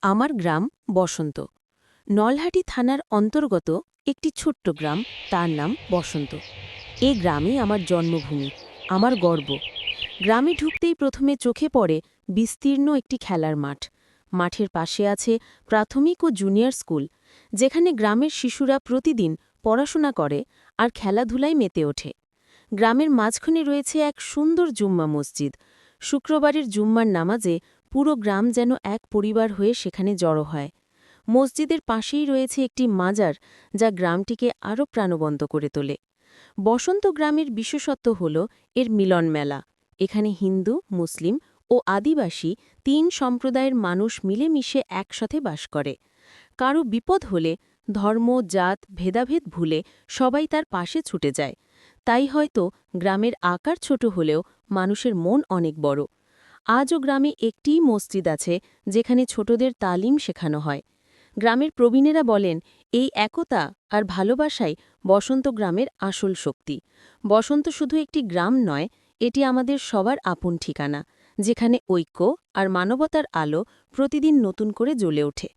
আমার গ্রাম বসন্ত। নলহাটি থানার অন্তর্গত একটি ছোট্ট গ্রাম, তার নাম বসন্ত। এ গ্রামই আমার জন্মভূমি, আমার গর্ব। গ্রামে ঢুকতেই প্রথমে চোখে পড়ে বিস্তীর্ণ একটি খেলার মাঠ। মাঠের পাশে আছে প্রাথমিক ও জুনিয়র স্কুল, যেখানে গ্রামের শিশুরা প্রতিদিন পড়াশোনা করে আর খেলাধুলায় মেতে ওঠে। গ্রামের মাঝখানে রয়েছে এক সুন্দর জুম্মা মসজিদ। শুক্রবারের জুম্মার নামাজে পুরো গ্রাম যেন এক পরিবার হয়ে সেখানে জড়ো হয়। মসজিদের পাশেই রয়েছে একটি মাজার, যা গ্রামটিকে আরও প্রাণবন্ত করে তোলে। বসন্ত গ্রামের বিশেষত্ব হল এর মিলন মেলা। এখানে হিন্দু, মুসলিম ও আদিবাসী তিন সম্প্রদায়ের মানুষ মিলেমিশে একসাথে বাস করে। কারো বিপদ হলে ধর্ম, জাত, ভেদাভেদ ভুলে সবাই তার পাশে ছুটে যায়। তাই হয়তো গ্রামের আকার ছোট হলেও মানুষের মন অনেক বড়। আজও গ্রামে একটিই মসজিদ আছে, যেখানে ছোটদের তালিম শেখানো হয়। গ্রামের প্রবীণেরা বলেন, এই একতা আর ভালোবাসাই বসন্ত গ্রামের আসল শক্তি। বসন্ত শুধু একটি গ্রাম নয়, এটি আমাদের সবার আপন ঠিকানা, যেখানে ঐক্য আর মানবতার আলো প্রতিদিন নতুন করে জ্বলে ওঠে।